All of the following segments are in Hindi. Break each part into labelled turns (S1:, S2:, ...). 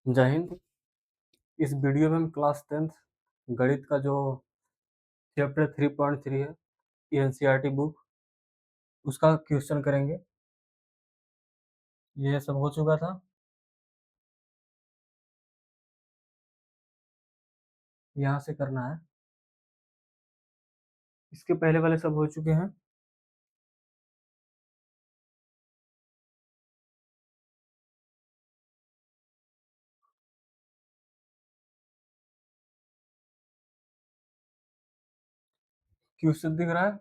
S1: जय हिंद। इस वीडियो में हम क्लास 10th गणित का जो चैप्टर 3.3 है एनसीईआरटी बुक उसका क्वेश्चन करेंगे। ये सब हो चुका था, यहाँ से करना है। इसके पहले वाले सब हो चुके हैं। क्वेश्चन दिख रहा है?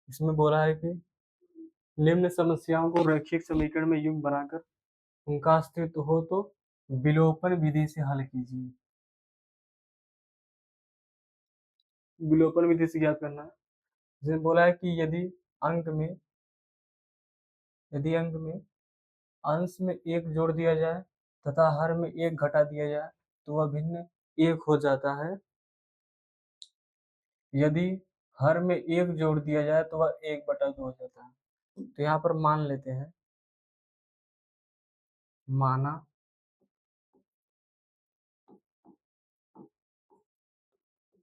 S1: इसमें बोला है कि निम्न समस्याओं को रैखिक समीकरण में युग्म बनाकर उनका अस्तित्व हो तो विलोपन विधि से हल कीजिए। विलोपन विधि से ज्ञात करना है। इसमें बोला है कि यदि अंक में अंश में एक जोड़ दिया जाए तथा हर में एक घटा दिया जाए तो वह भिन्न एक हो जाता है। यदि हर में एक जोड़ दिया जाए तो वह 1/2 हो जाता है। तो यहाँ पर मान लेते हैं, माना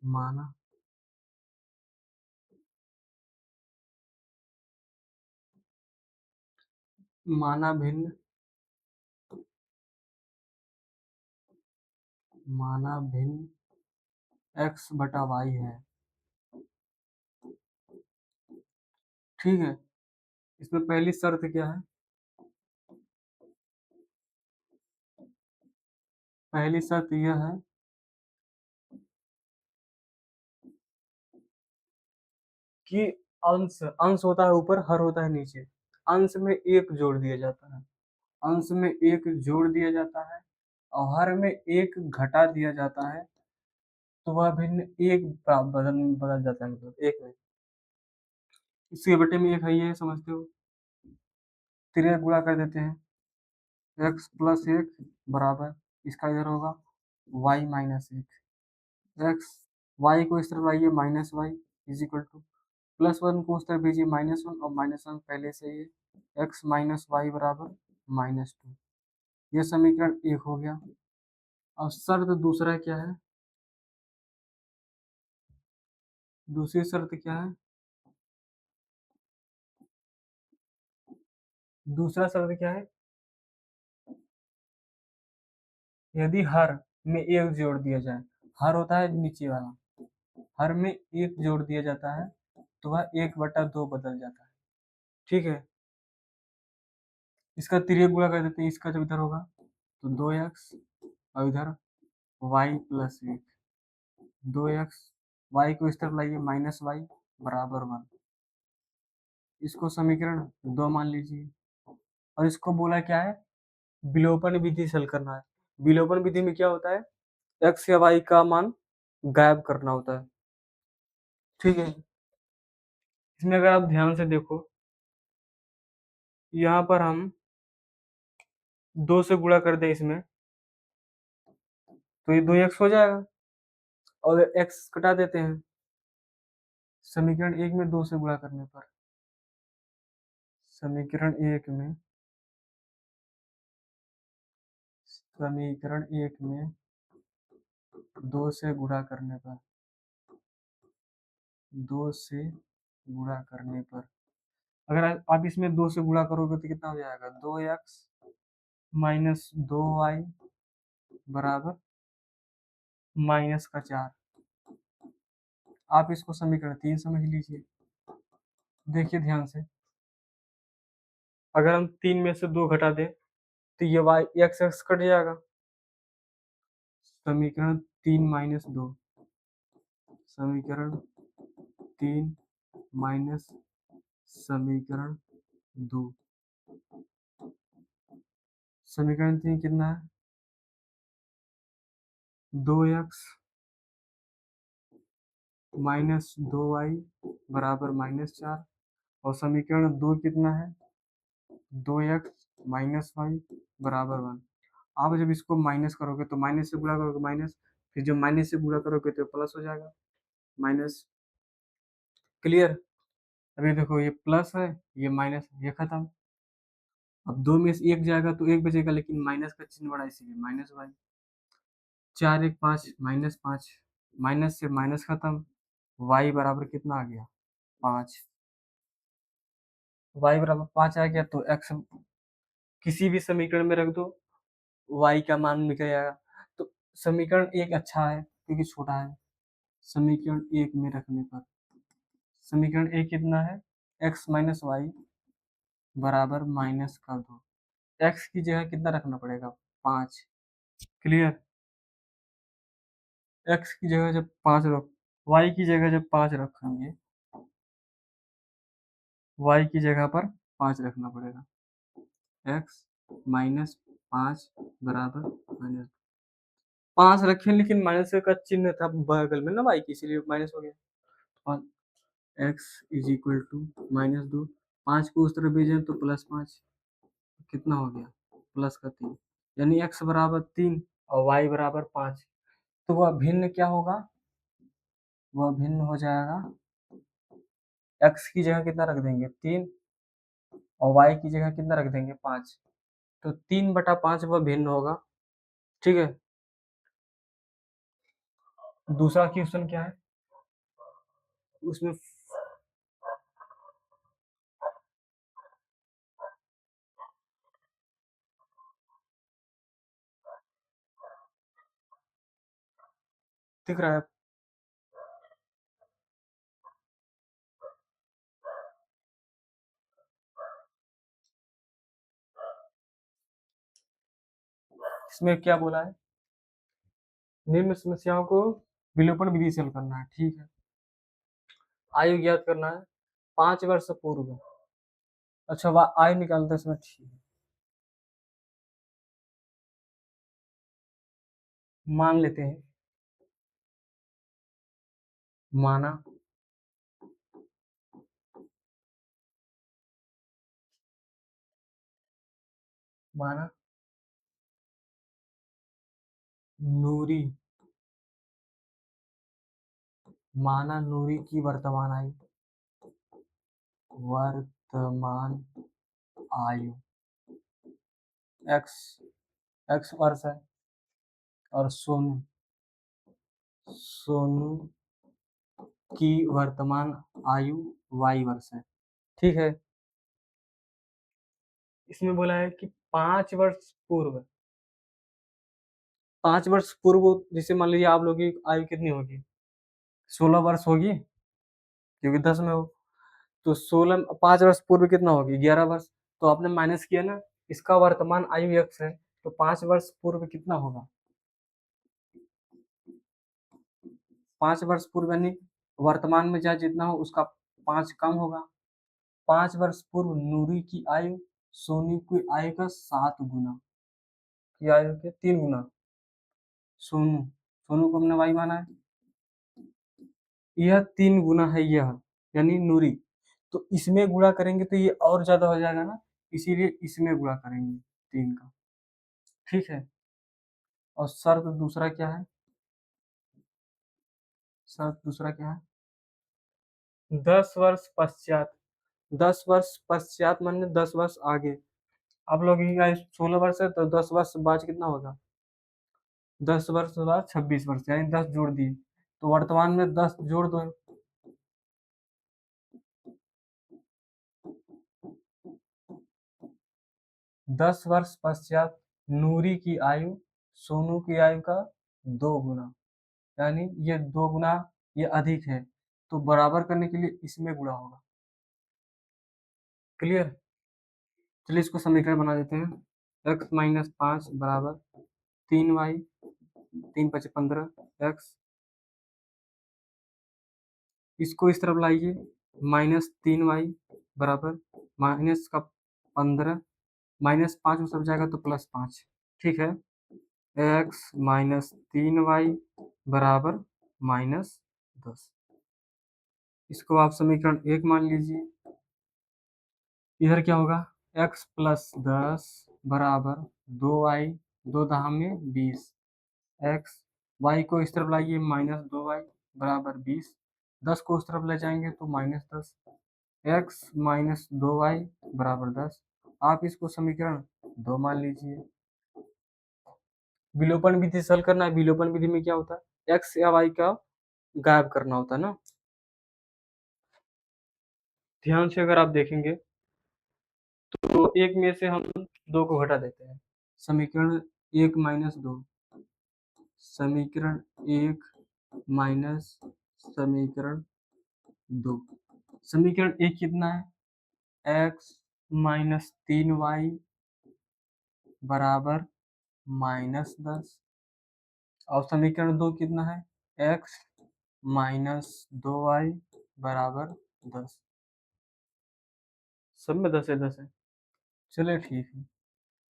S1: माना माना भिन्न माना भिन्न x/y है। ठीक है। इसमें पहली शर्त क्या है? पहली शर्त यह है कि अंश अंश होता है ऊपर, हर होता है नीचे। अंश में एक जोड़ दिया जाता है, अंश में एक जोड़ दिया जाता है और हर में एक घटा दिया जाता है तो वह भिन्न एक बदल बदल जाता है, मतलब एक में। इसके बटे में एक है, ये समझते हो? तिर्यक गुणा कर देते हैं, x+1 बराबर इसका इधर होगा y-1। एक्स वाई को इस तरफ लाइए -y इज इक्वल टू +1 को उस तरफ भेजिए -1 और -1 पहले से ही x माइनस वाई बराबर -2। यह समीकरण 1 हो गया। अब शर्त दूसरा क्या है? दूसरी शर्त क्या है? दूसरा शर्त क्या है? यदि हर में एक जोड़ दिया जाए, हर होता है नीचे वाला, हर में एक जोड़ दिया जाता है तो वह 1/2 बदल जाता है। ठीक है। इसका तिर्यक गुणा कर देते हैं, इसका जब इधर होगा तो 2x और इधर y+1। 2x, y को इस तरफ लाइए -y बराबर 1। इसको समीकरण 2 मान लीजिए। और इसको बोला क्या है? विलोपन विधि से हल करना है। विलोपन विधि में क्या होता है? x या y का मान गायब करना होता है। ठीक है। इसमें अगर आप ध्यान से देखो, यहाँ पर हम 2 से गुणा कर दें इसमें तो ये 2x हो जाएगा और x कटा देते हैं। समीकरण 1 में 2 से गुणा करने पर, समीकरण 1 में समीकरण 1 में 2 से गुणा करने पर 2 से गुणा करने पर अगर आप इसमें 2 से गुणा करोगे तो कितना हो जाएगा? 2x माइनस 2y बराबर -4। आप इसको समीकरण 3 समझ लीजिए। देखिए ध्यान से, अगर हम 3 में से 2 घटा दें तो ये y x कट जाएगा। समीकरण 3 माइनस 2, समीकरण 3 माइनस समीकरण 2। समीकरण 3 कितना है? 2x माइनस 2y बराबर -4 और समीकरण 2 कितना है? 2x माइनस y बराबर 1। आप जब इसको माइनस करोगे तो माइनस से गुणा करोगे माइनस, फिर जब माइनस से गुणा करोगे तो प्लस हो जाएगा, माइनस। क्लियर? अभी देखो ये प्लस है, ये माइनस है, ये खत्म। अब दो में से एक जाएगा तो एक बचेगा, लेकिन माइनस का चिन्ह बड़ा इसीलिए माइनस वाई। चार एक पाँच, माइनस पाँच, माइनस से माइनस खत्म, वाई बराबर कितना आ गया, पाँच। वाई बराबर पाँच आ गया तो एक्स किसी भी समीकरण में रख दो, वाई का मान निकल आएगा। तो समीकरण एक अच्छा है क्योंकि छोटा है। समीकरण एक में रखने पर समीकरण एक कितना है, एक्स माइनस वाई बराबर माइनस का दो। एक्स की जगह कितना रखना पड़ेगा, पाँच। क्लियर? एक्स की जगह जब पाँच रख, वाई की जगह जब पाँच रखेंगे, वाई की जगह पर पाँच रखना पड़ेगा। एक्स माइनस पाँच बराबर माइनस पाँच रखें, लेकिन माइनस का चिन्ह था बगल में ना वाई की, इसीलिए माइनस हो गया। X is equal to minus दो, पाँच को उस तरफ भेजें तो प्लस पाँच, कितना हो गया, प्लस का तीन, यानी एक्स बराबर तीन और वाई बराबर पाँच। तो वह भिन्न क्या होगा, वह भिन्न हो जाएगा, एक्स की जगह कितना रख देंगे, तीन, और वाई की जगह कितना रख देंगे, पाँच। तो तीन बटा पाँच वह भिन्न होगा। ठीक है, दूसरा क्वेश्चन क्या है, उसमें दिख रहा है, इसमें क्या बोला है, निम्न समस्याओं को विलोपन विधि से हल करना है। ठीक है, आयु ज्ञात करना है, 5 वर्ष पूर्व। अच्छा, वह आयु निकालते हैं इसमें, ठीक है। मान लेते हैं, माना, माना नूरी, माना नूरी की वर्तमान आयु, वर्तमान आयु एक्स, एक्स वर्ष है, और सोनू, सोनू की वर्तमान आयु वाई वर्ष है। ठीक है, इसमें बोला है कि 5 वर्ष पूर्व, 5 वर्ष पूर्व, जैसे मान लीजिए आप लोगों की आयु कितनी होगी, 16 वर्ष होगी, क्योंकि 10 में हो। तो 5 वर्ष पूर्व कितना होगी, 11 वर्ष। तो आपने माइनस किया ना, इसका वर्तमान आयु एक्स है, तो 5 वर्ष पूर्व कितना होगा, 5 वर्ष पूर्व यानी वर्तमान में चाहे जितना हो उसका 5 कम होगा। 5 वर्ष पूर्व नूरी की आयु सोनी की आयु का 7 गुना, की आयु के 3 गुना। सोनू, सोनू को हमने वाई माना है, यह 3 गुना है यह, यानी नूरी। तो इसमें गुणा करेंगे तो ये और ज्यादा हो जाएगा ना, इसीलिए इसमें गुणा करेंगे 3 का। ठीक है, और शर्त दूसरा क्या है, शर्त दूसरा क्या है, 10 वर्ष पश्चात, 10 वर्ष पश्चात माने 10 वर्ष आगे। आप लोग की आयु 16 वर्ष है, तो 10 वर्ष बाद कितना होगा, 10 वर्ष बाद 26 वर्ष, यानी 10 जोड़ दिए, तो वर्तमान में 10 जोड़ दो, 10 वर्ष पश्चात नूरी की आयु सोनू की आयु का 2 गुना, यानी ये 2 गुना, ये अधिक है, तो बराबर करने के लिए इसमें गुणा होगा। क्लियर? चलिए इसको समीकरण बना देते हैं, एक्स माइनस पाँच बराबर 3 वाई, 3×5 = 15, एक्स, इसको इस तरफ लाइए, -3 वाई बराबर माइनस का 15, -5 में सब जाएगा तो +5। ठीक है, एक्स -3 वाई बराबर -10, इसको आप समीकरण एक मान लीजिए। इधर क्या होगा, x + 10 बराबर 2y 2 दहा में 20 x, y को इस तरफ लाइए -2y बराबर 20, 10 को उस तरफ ले जाएंगे तो -10, x माइनस 2y बराबर 10। आप इसको समीकरण 2 मान लीजिए। विलोपन विधि से हल करना है। विलोपन विधि में क्या होता है, x या y का गायब करना होता है ना। ध्यान से अगर आप देखेंगे तो एक में से हम 2 को घटा देते हैं। समीकरण 1 माइनस 2, समीकरण 1 माइनस समीकरण 2। समीकरण 1 कितना है, x माइनस 3y बराबर -10, और समीकरण 2 कितना है, x माइनस 2y बराबर 10। सब में 10 है 10 है। चलिए ठीक है।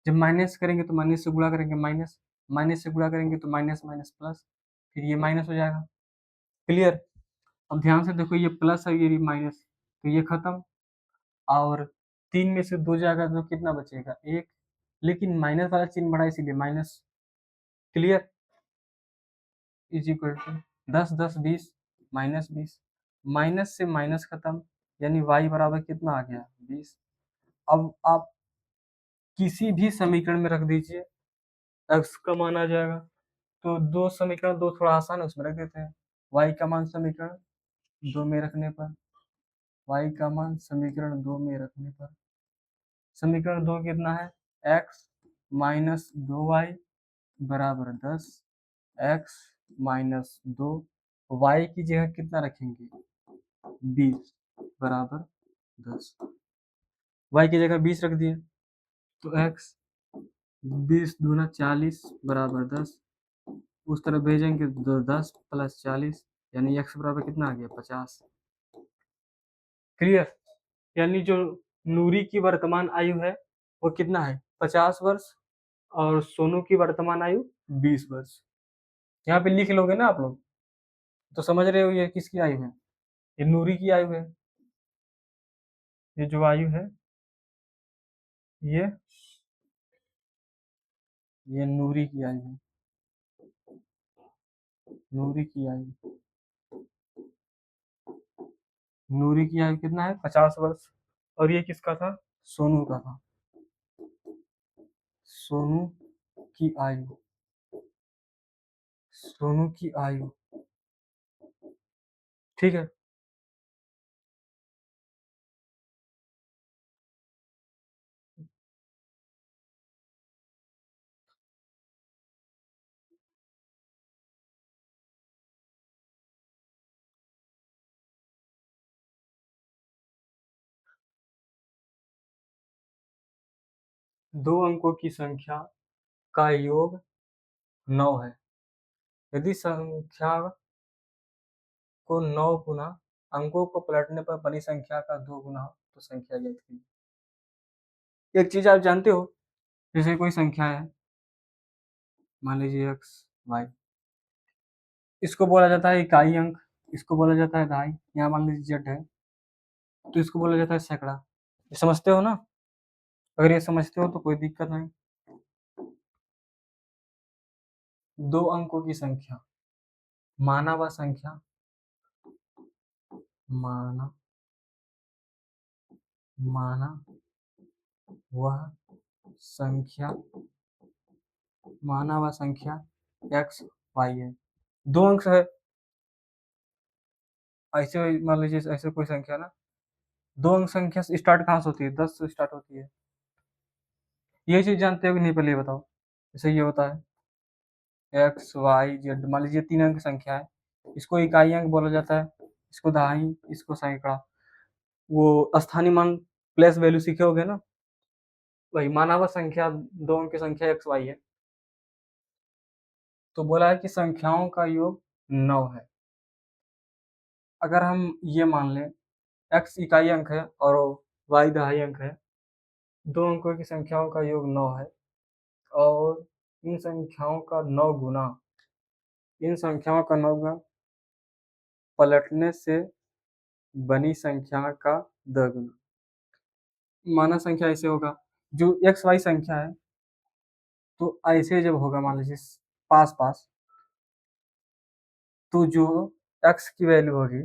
S1: जब माइनस करेंगे तो माइनस से गुणा करेंगे माइनस, माइनस से गुणा करेंगे तो माइनस माइनस प्लस, फिर ये माइनस हो जाएगा। क्लियर। अब ध्यान से देखो, ये प्लस है ये माइनस, तो ये खत्म। और 3 में से 2 जाएगा तो कितना बचेगा, 1। लेकिन माइनस वाला चिन्ह बड़ा इसीलिए minus. Clear. Is equal to 10 10 20 -20, minus से माइनस खत्म, यानी y बराबर कितना आ गया, 20। अब आप किसी भी समीकरण में रख दीजिए, x का मान आ जाएगा। तो दो समीकरण, दो थोड़ा आसान है, उसमें रख देते हैं। y का मान समीकरण 2 में रखने पर, y का मान समीकरण 2 में रखने पर, समीकरण 2 कितना है, x माइनस 2y बराबर 10, x माइनस 2, y की जगह कितना रखेंगे, 20 बराबर 10। y की जगह 20 रख दिए तो x 20 दूना 40 बराबर 10, उस तरफ भेजेंगे तो 10 प्लस 40, यानी x बराबर कितना आ गया, 50। क्लियर। यानी जो नूरी की वर्तमान आयु है वो कितना है, 50 वर्ष, और सोनू की वर्तमान आयु 20 वर्ष। यहाँ पे लिख लोगे ना आप लोग तो समझ रहे हो ये किसकी आयु है, ये नूरी की आयु है। ये जो आयु है ये ये नूरी की आयु है, नूरी की आयु, नूरी की आयु कितना है, 50 वर्ष। और ये किसका था, सोनू का था, सोनू की आयु, सोनू की आयु। ठीक है। दो अंकों की संख्या का योग 9 है। यदि संख्या को 9 गुना अंकों को पलटने पर बनी संख्या का 2 गुना हो तो संख्या ज्ञात कीजिए। एक चीज आप जानते हो, जैसे कोई संख्या है, मान लीजिए x y, इसको बोला जाता है इकाई अंक, इसको बोला जाता है दहाई। यहाँ मान लीजिए z है तो इसको बोला जाता है सैकड़ा। ये समझते हो ना, अगर ये समझते हो तो कोई दिक्कत नहीं। दो अंकों की संख्या, माना व संख्या, माना माना वह संख्या, माना व संख्या x y है। दो अंक है, ऐसे मान लीजिए ऐसे कोई संख्या ना, दो अंक संख्या स्टार्ट कहाँ से होती है, 10 से स्टार्ट होती है। ये चीज जानते हो कि नहीं, पहले ये बताओ। जैसे ये होता है एक्स वाई जेड, मान लीजिए 3 अंक संख्या है, इसको इकाई अंक बोला जाता है, इसको दहाई, इसको सैकड़ा। वो स्थानीय मान प्लेस वैल्यू सीखे होगे ना, वही माना हुआ संख्या, दो अंक की संख्या एक्स वाई है। तो बोला है कि संख्याओं का योग 9 है। अगर हम ये मान लें x इकाई अंक है और y दहाई अंक है, दो अंकों की संख्याओं का योग 9 है, और इन संख्याओं का 9 गुना, इन संख्याओं का 9 गुना पलटने से बनी संख्या का 10 गुना। माना संख्या ऐसे होगा, जो एक्स वाई संख्या है, तो ऐसे जब होगा मान लीजिए पास पास, तो जो x की वैल्यू होगी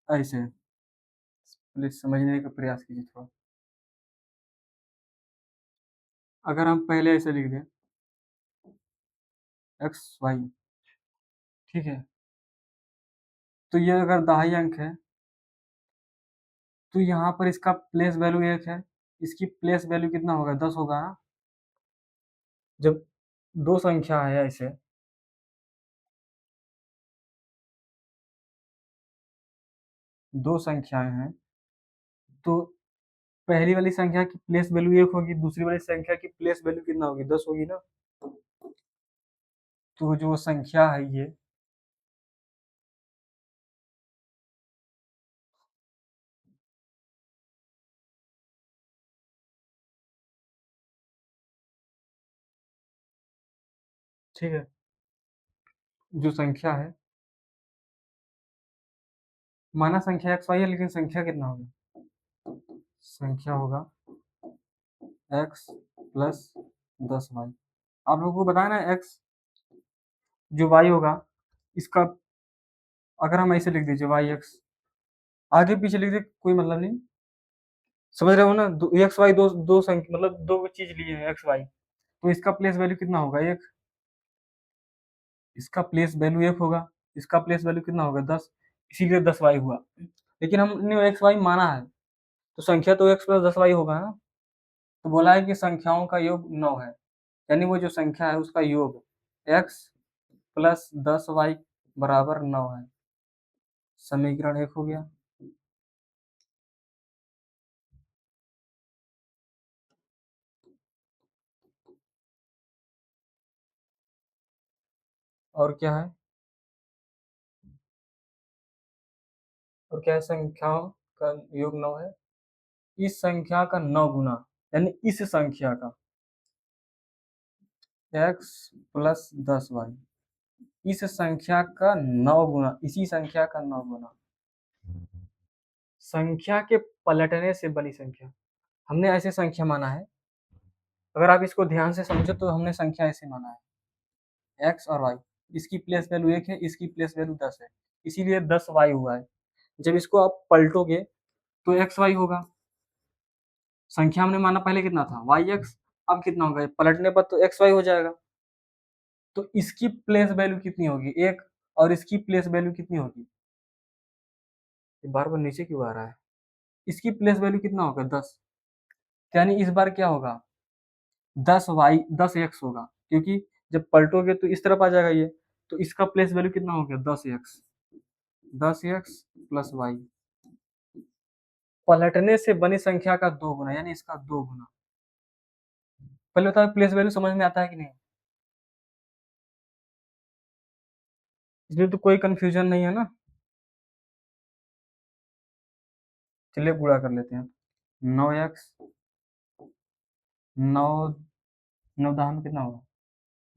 S1: ऐसे, प्लीज समझने का प्रयास कीजिए थोड़ा। अगर हम पहले ऐसे लिख दें एक्स वाई, ठीक है, तो ये अगर दहाई अंक है तो यहाँ पर इसका प्लेस वैल्यू 1 है, इसकी प्लेस वैल्यू कितना होगा, 10 होगा ना। जब दो संख्या है ऐसे, दो संख्याएं हैं, तो पहली वाली संख्या की प्लेस वैल्यू 1 होगी, दूसरी वाली संख्या की प्लेस वैल्यू कितना होगी, 10 होगी ना। तो जो संख्या है ये, ठीक है, जो संख्या है, माना संख्या एक्स वाई है, लेकिन संख्या कितना होगा, संख्या होगा एक्स प्लस 10 वाई। आप लोगों को बताया ना एक्स, जो वाई होगा इसका, अगर हम ऐसे लिख दीजिए वाई एक्स, आगे पीछे लिख दे कोई मतलब नहीं, समझ रहे हो ना। एक्स वाई दो दो संख्या, मतलब दो चीज लिए हैं एक्स वाई, तो इसका प्लेस वैल्यू कितना होगा, एक, इसका प्लेस वैल्यू 1 होगा, इसका प्लेस वैल्यू कितना होगा, 10, इसीलिए 10 वाई हुआ। लेकिन हमने एक्स वाई माना है, तो संख्या तो एक्स प्लस 10 वाई होगा ना। तो बोला है कि संख्याओं का योग 9 है, यानी वो जो संख्या है उसका योग एक्स प्लस 10 वाई बराबर 9 है। समीकरण 1 हो गया। और क्या है, और क्या है, संख्याओं का योग 9 है, इस संख्या का 9 गुना, यानी इस संख्या का एक्स प्लस 10 वाई, इस संख्या का 9 गुना, इसी संख्या का 9 गुना, संख्या के पलटने से बनी संख्या, हमने ऐसे संख्या माना है। अगर आप इसको ध्यान से समझो तो हमने संख्या ऐसे माना है, एक्स और वाई, इसकी प्लेस वैल्यू 1 है, इसकी प्लेस वैल्यू 10 है, इसीलिए 10 वाई हुआ है। जब इसको आप पलटोगे तो एक्स वाई होगा, संख्या हमने माना पहले कितना था, वाई एक्स, अब कितना होगा, पलटने पर तो एक्स वाई हो जाएगा। तो इसकी प्लेस वैल्यू कितनी होगी, 1, और इसकी प्लेस वैल्यू कितनी होगी, ये बार बार नीचे क्यों आ रहा है, इसकी प्लेस वैल्यू कितना होगा, 10, यानी इस बार क्या होगा, 10 वाई 10 एक्स होगा, क्योंकि जब पलटोगे तो इस तरफ आ जाएगा ये, तो इसका प्लेस वैल्यू कितना हो गया, 10 एक्स, 10 एक्स प्लस वाई, पलटने से बनी संख्या का 2 गुना, यानी इसका 2 गुना। पहले बताओ प्लेस वैल्यू समझ में आता है कि नहीं, इसमें तो कोई कंफ्यूजन नहीं है ना। चलिए गुणा कर लेते हैं, 9 एक्स, 9, 9 दहा में कितना होगा,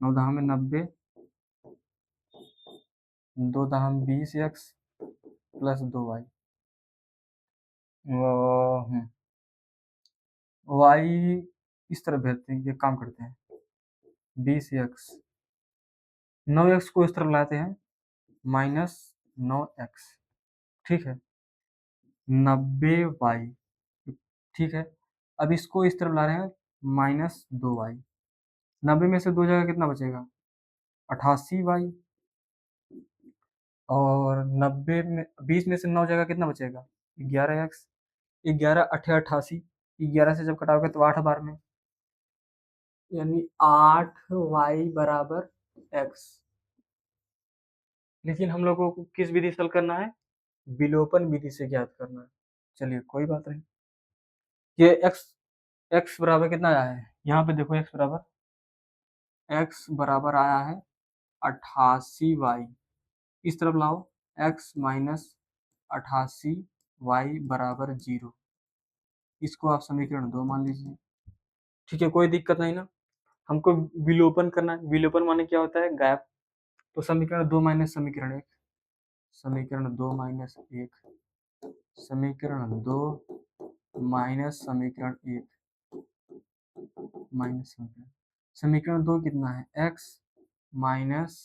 S1: 9 दहा में 90, 2 दहा में 20 एक्स प्लस 2 वाई, वाई इस तरफ भेजते हैं, ये काम करते हैं, 20 एक्स, 9 एक्स को इस तरफ लाते हैं, -9 एक्स, ठीक है, 90 वाई, ठीक है। अब इसको इस तरफ ला रहे हैं, -2 वाई, 90 में से 2 जगह कितना बचेगा, 88 वाई, और 90 में 20 में से 9 जगह कितना बचेगा, 11 एक्स, 11 अठे 88, 11 से जब कटाओगे तो 8 बार में, यानी 8 वाई बराबर एक्स। लेकिन हम लोगों को किस विधि से हल करना है, विलोपन विधि से ज्ञात करना है। चलिए कोई बात नहीं, ये एक्स, एक्स बराबर कितना आया है, यहाँ पे देखो एक्स बराबर आया है 88 वाई, इस तरफ लाओ, एक्स माइनस 88 वाई बराबर 0, इसको आप समीकरण 2 मान लीजिए, ठीक है, कोई दिक्कत नहीं ना। हमको विलोपन करना है, विलोपन माने क्या होता है, गायब। तो समीकरण 2 माइनस समीकरण 1, समीकरण 2 माइनस 1, समीकरण 2 माइनस समीकरण 1, माइनस समीकरण, समीकरण 2 कितना है, x माइनस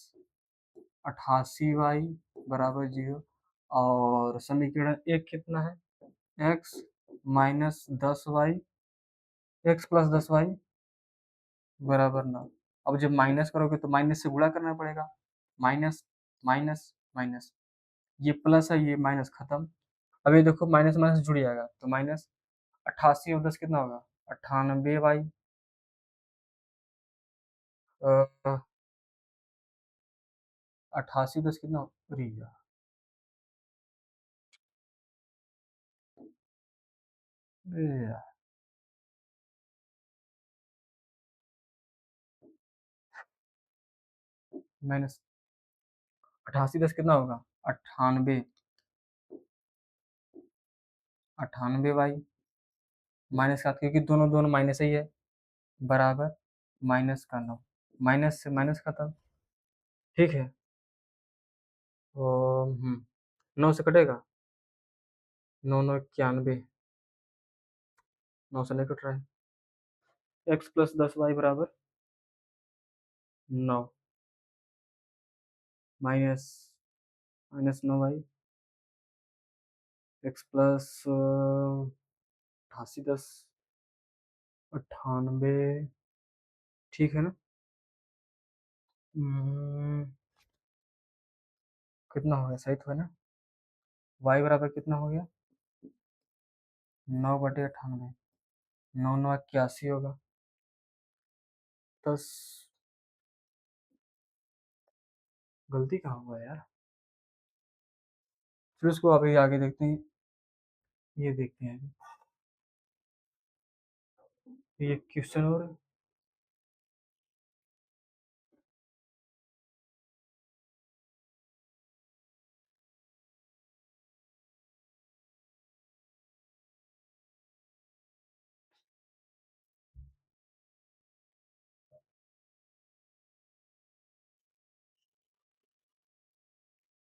S1: 88y बराबर 0। और समीकरण 1 कितना है, x minus 10y, x plus 10y बराबर 9। अब जब माइनस करोगे तो माइनस से गुणा करना पड़ेगा, माइनस माइनस माइनस, ये प्लस है ये माइनस, खत्म। अब ये देखो माइनस माइनस जुड़ जाएगा तो माइनस 88 और 10 कितना होगा, 98y। 88 10 कितना, अरे यार, अरे यार, माइनस 88 10 कितना होगा, 98, 98y माइनस का, क्योंकि दोनों दोनों माइनस ही है, बराबर माइनस का 9, माइनस से माइनस खत्म। ठीक है, तो 9 से कटेगा, 9 9 91, 9 से नहीं कट रहा है। x प्लस 10y बराबर 9, minus minus 9y, x plus 88 10, 98, ठीक है ना। हम्म, कितना हो गया, सही तो है ना। y बराबर कितना हो गया, 9/98, 9 9 81 होगा, 10। गलती कहाँ हुआ यार, फिर उसको अभी आगे देखते हैं, ये देखते हैं, ये क्वेश्चन और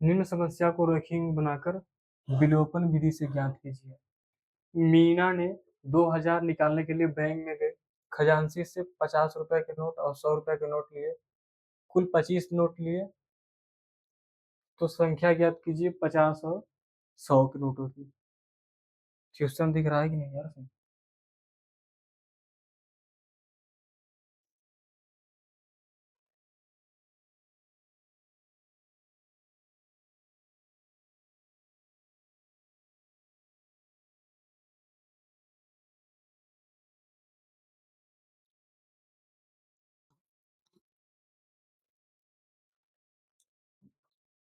S1: निम्न समस्या को रेखीय बनाकर विलोपन विधि से ज्ञात कीजिए। मीना ने 2000 निकालने के लिए बैंक में गए, खजांची से 50 रुपए के नोट और 100 रुपए के नोट लिए, कुल 25 नोट लिए, तो संख्या ज्ञात कीजिए 50 और 100 के नोटों की। क्वेश्चन दिख रहा है कि नहीं यार,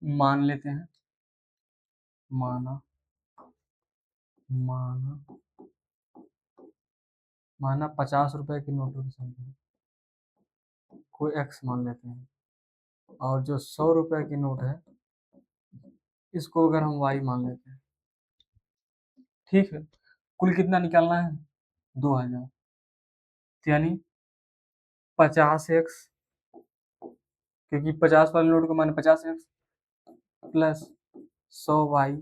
S1: मान लेते हैं, माना माना माना 50 रुपए के नोटों की संख्या को x मान लेते हैं, और जो 100 रुपए की नोट है इसको अगर हम y मान लेते हैं, ठीक है। कुल कितना निकालना है, 2000, यानी 50x, क्योंकि 50 वाले नोट को माने 50x प्लस 100y,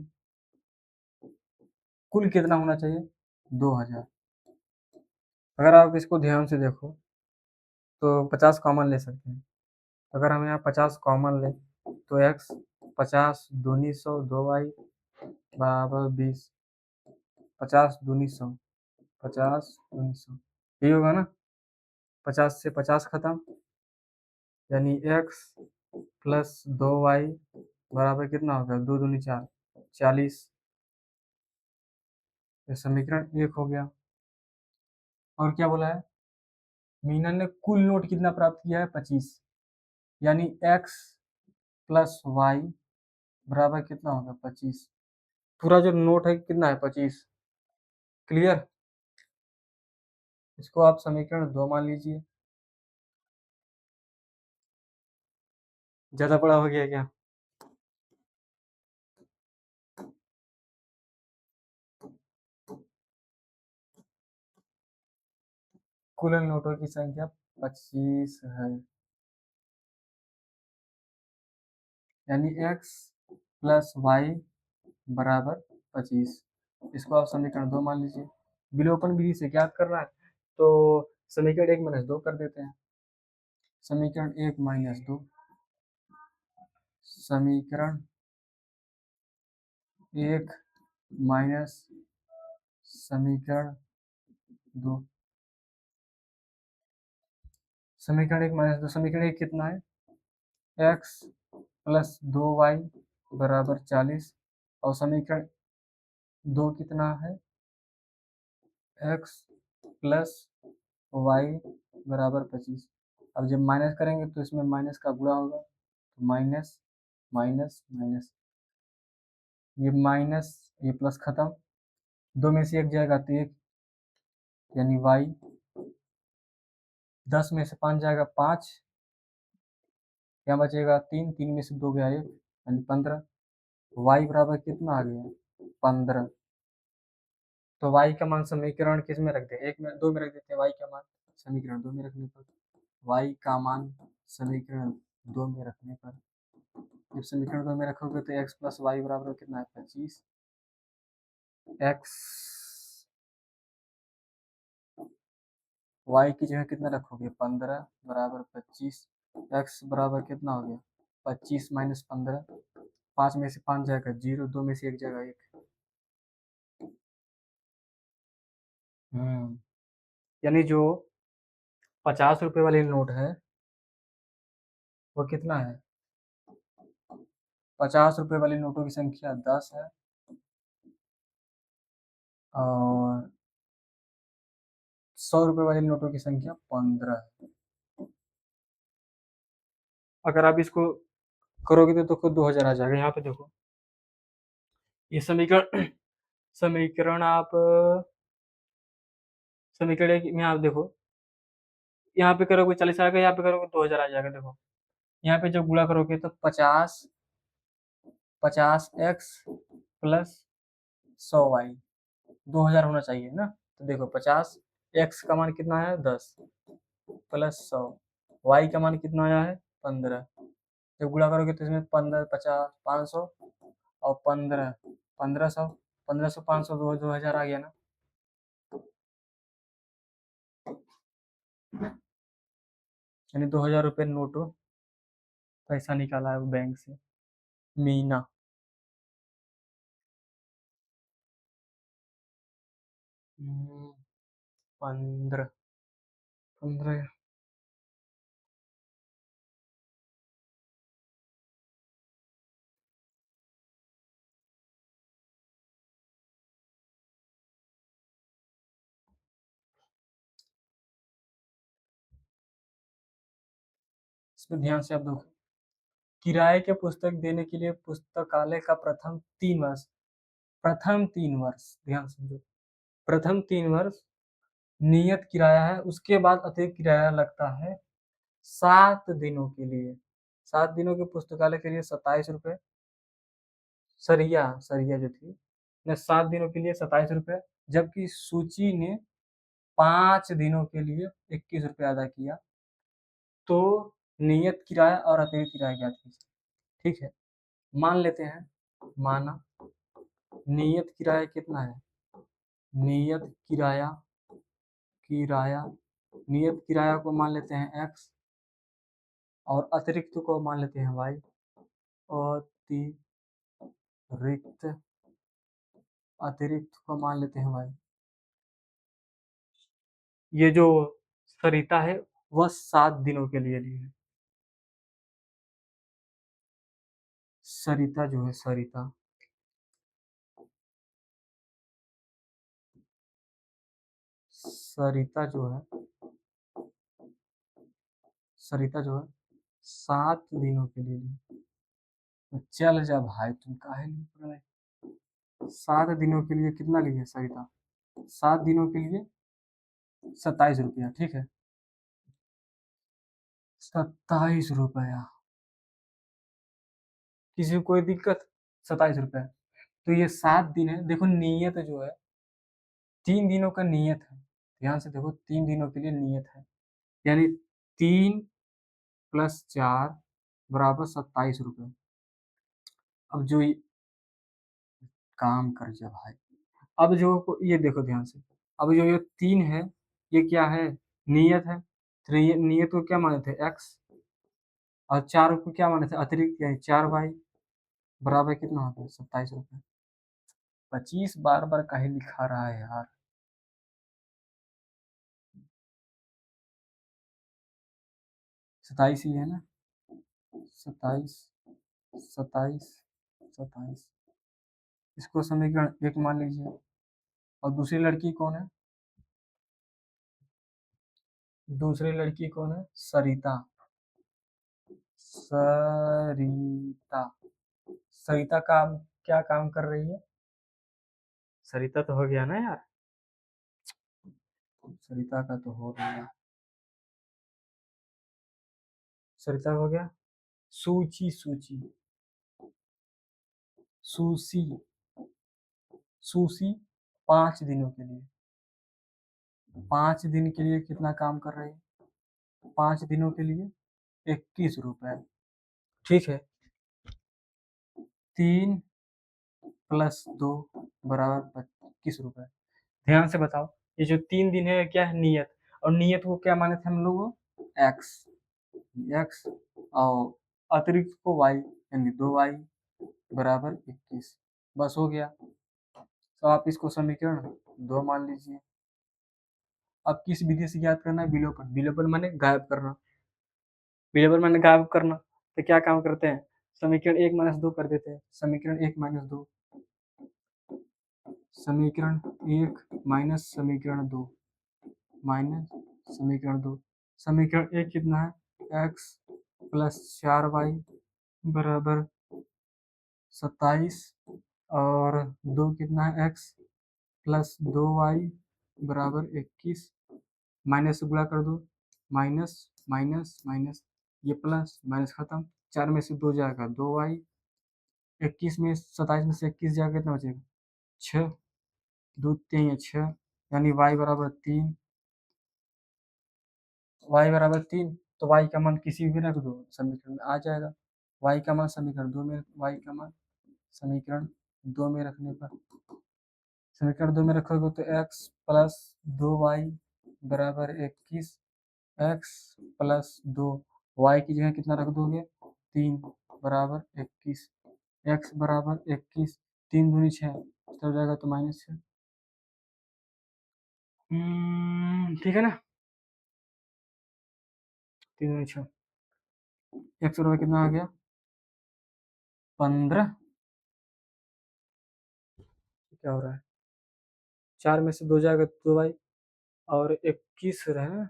S1: कुल कितना होना चाहिए, 2000। अगर आप इसको ध्यान से देखो तो 50 कॉमन ले सकते हैं, अगर हम यहाँ 50 कॉमन लें तो x 50 दूनी 100 2y बराबर 20, 50 दूनी 100, 50 दूनी 100, यही होगा ना। 50 से 50 खत्म, यानी x प्लस 2y बराबर कितना होगा, 2 दूनी 4, 40। ये समीकरण 1 हो गया। और क्या बोला है, मीना ने कुल नोट कितना प्राप्त किया है, 25, यानी x प्लस वाई बराबर कितना होगा, 25। पूरा जो नोट है कितना है, 25। क्लियर, इसको आप समीकरण 2 मान लीजिए। ज्यादा बड़ा हो गया क्या, कुल नोटों की संख्या 25 है, यानी x प्लस वाई बराबर 25। इसको आप समीकरण 2 मान लीजिए। विलोपन विधि से ज्ञात करना है तो समीकरण 1 - 2 कर देते हैं। समीकरण 1 - 2, समीकरण 1 माइनस समीकरण 2, समीकरण 1 - 2, समीकरण 1 कितना है, x प्लस 2y बराबर 40, और समीकरण 2 कितना है, x प्लस वाई बराबर 25। अब जब माइनस करेंगे तो इसमें माइनस का गुणा होगा, तो माइनस माइनस माइनस, ये माइनस ये प्लस खत्म, 2 में से 1 जाएगा तो 1, यानी वाई, 10 में से 5 जाएगा 5, क्या बचेगा 3, 3 में से 2 गया 1, यानी 15, वाई बराबर कितना आ गया 15। तो वाई का मान समीकरण किस में रख दे, 1 में 2 में रख देते हैं, वाई का मान समीकरण 2 में रखने पर, वाई का मान समीकरण 2 में रखने पर, जब समीकरण 2 में रखोगे तो x प्लस वाई बराबर कितना है 25, x y की जगह कितना रखोगे 15 बराबर 25, x बराबर कितना हो गया 25 माइनस 15, 5 में से 5 जाएगा 0, 2 में से 1 जाएगा 1। यानी जो 50 रुपए वाली नोट है वो कितना है, 50 रुपए वाली नोटों की संख्या 10 है, और 100 रुपए वाली नोटों की संख्या 15 है। अगर आप इसको करोगे तो खुद 2000 आ जाएगा। यहाँ पे देखो ये समीकरण समीकरण आप समीकरण एक में आप देखो, यहाँ पे करोगे 40 आएगा, यहाँ पे करोगे 2000 आ जाएगा। देखो यहाँ पे जब गुणा करोगे तो 50x प्लस 100y, 2000 होना चाहिए ना। तो देखो 50x का मान कितना है 10 प्लस 100, y का मान कितना आया है 15, जब गुणा करोगे तो इसमें 15 50 500 और 15 1500, 1500 500 2000 आ गया ना। यानी 2000 रुपये नोट पैसा निकाला है वो बैंक से मीना। हम्म, 15 15 इसमें ध्यान से आप देखो, किराए के पुस्तक देने के लिए पुस्तकालय का प्रथम 3 वर्ष ध्यान समझो, प्रथम 3 वर्ष नियत किराया है, उसके बाद अतिरिक्त किराया लगता है 7 दिनों के लिए। 7 दिनों के पुस्तकालय के लिए 27 रुपये, सरिया सरिया जो थी ने 7 दिनों के लिए 27 रुपये, जबकि सूची ने 5 दिनों के लिए 21 रुपये अदा किया। तो नियत किराया और अतिरिक्त किराया ज्ञात कीजिए। ठीक है, मान लेते हैं, माना नियत किराया कितना है, नियत किराया किराया नियत किराया को मान लेते हैं x, और अतिरिक्त को मान लेते हैं y, अतिरिक्त अतिरिक्त को मान लेते हैं y। ये जो सरिता है वह 7 दिनों के लिए ली है। सरिता जो है सरिता जो है सरिता जो है 7 दिनों के लिए ली। तो चल जा भाई, तुम काहे नहीं पढ़ रहे। 7 दिनों के लिए कितना ली है सरिता, 7 दिनों के लिए 27 रुपया। ठीक है, 27 रुपया, किसी को कोई दिक्कत, 27 रुपया। तो ये 7 दिन है। देखो नियत जो है 3 दिनों का नियत है, ध्यान से देखो 3 दिनों के लिए नियत है, यानी 3 + 4 बराबर 27 रुपये। अब जो काम कर जा भाई, अब जो ये देखो ध्यान से, अब जो ये 3 है ये क्या है, नियत है, तो नियत को क्या माने थे x, और 4 को क्या माने थे अतिरिक्त, यानी 4y बराबर कितना होता है 27 रुपये। 25 बार बार काहे लिखा रहा है यार। 27 ही है ना, 27, 27, 27, इसको समीकरण 1 मान लीजिए। और दूसरी लड़की कौन है, दूसरी लड़की कौन है, सरिता। सरिता, सरिता काम, क्या काम कर रही है, सरिता तो हो गया ना यार, सरिता का तो हो गया, सरिता हो गया। सूची, सूची, सुशी, सुशी 5 दिनों के लिए, 5 दिन के लिए कितना काम कर रही है, 5 दिनों के लिए 21 रुपए। ठीक है, 3 + 2 बराबर 21 रुपए। ध्यान से बताओ, ये जो 3 दिन है क्या है, नियत, और नियत को क्या माने थे हम लोग, एक्स, एक्स, और अतिरिक्त को वाई, यानी 2y बराबर 21। बस हो गया। तो आप इसको समीकरण 2 मान लीजिए। अब किस विधि से ज्ञात करना है, विलोपन, विलोपन माने गायब करना, विलोपन माने गायब करना। तो क्या काम करते हैं, समीकरण 1 - 2 कर देते हैं, समीकरण 1 - 2, समीकरण 1 माइनस समीकरण 2, माइनस समीकरण 2, समीकरण 1 कितना है, x + 4y बराबर 27, और 2 कितना है, x + 2y बराबर 21, माइनस से गुणा कर दो, माइनस माइनस माइनस, ये प्लस माइनस खत्म, 4 में से 2 जाएगा 2y, 21 में 27 में से 21 जाएगा कितना बचेगा, 6, 2 3 6, यानी y बराबर 3, y बराबर 3, तो y का मान किसी भी रख दो समीकरण में आ जाएगा। y का मान समीकरण 2 में, y का मान समीकरण 2 में रखने पर, समीकरण 2 में रखोगे तो x + 2y बराबर 21, x + 2, y की जगह कितना रख दोगे, 3 बराबर 21, x बराबर 21, 3 दूनी 6, हो जाएगा तो -6। ठीक है ना, 3 दूनी 6, x बराबर कितना आ गया, 15। क्या हो रहा है, 4 में से 2 जाएगा तो 2y, और 21 रहे,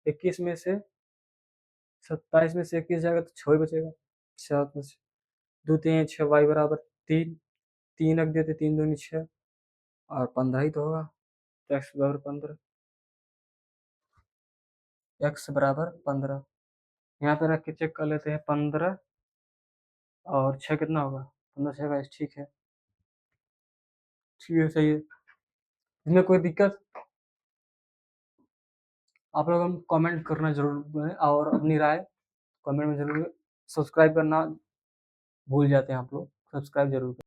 S1: 21 में से 27 में से 21 जाएगा तो 6 ही बचेगा, 7 में से 2 3 6, y बराबर 3, 3 रख देते, 3 दूनी 6, और 15 ही तो होगा, तो x बराबर 15, x बराबर 15, यहाँ पे रख के चेक कर लेते हैं, 15 और 6 कितना होगा, 15 6 22, ठीक है, ठीक है, सही है। इसमें कोई दिक्कत, आप लोग हम कमेंट करना जरूर है, और अपनी राय कमेंट में जरूर, सब्सक्राइब करना भूल जाते हैं आप लोग, सब्सक्राइब जरूर करें।